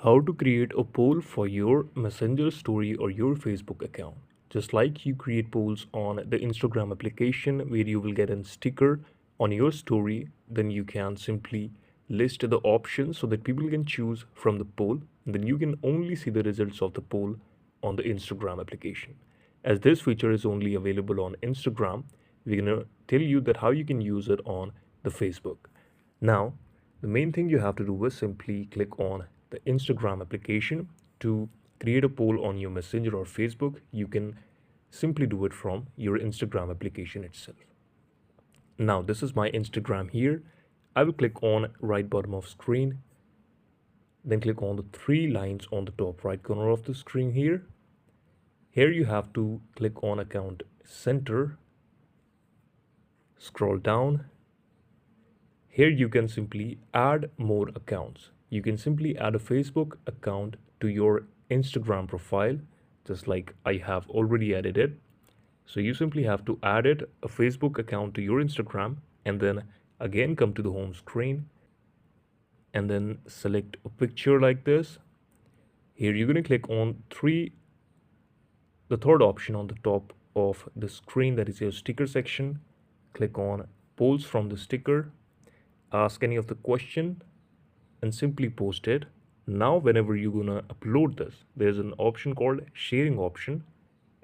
How to create a poll for your Messenger story or your Facebook account. Just like you create polls on the Instagram application where you will get a sticker on your story, then you can simply list the options so that people can choose from the poll. And then you can only see the results of the poll on the Instagram application. As this feature is only available on Instagram, we're gonna tell you that how you can use it on the Facebook. Now, the main thing you have to do is simply click on the Instagram application to create a poll on your Messenger or Facebook. You can simply do it from your Instagram application itself. Now, this is my Instagram here. I will click on right bottom of screen, then click on the three lines on the top right corner of the screen here. Here you have to click on account center, scroll down. Here you can simply add more accounts. You can simply add a Facebook account to your Instagram profile, just like I have already added it. So you simply have to add it, a Facebook account to your Instagram, and then again come to the home screen and then select a picture like this. Here you're going to click on the third option on the top of the screen, that is your sticker section. Click on polls from the sticker, ask any of the question and simply post it. Now whenever you're gonna upload this, there's an option called sharing option,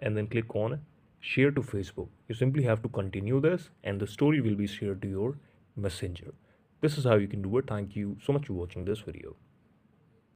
and then click on share to Facebook. You simply have to continue this and the story will be shared to your messenger. This is how you can do it. Thank you so much for watching this video.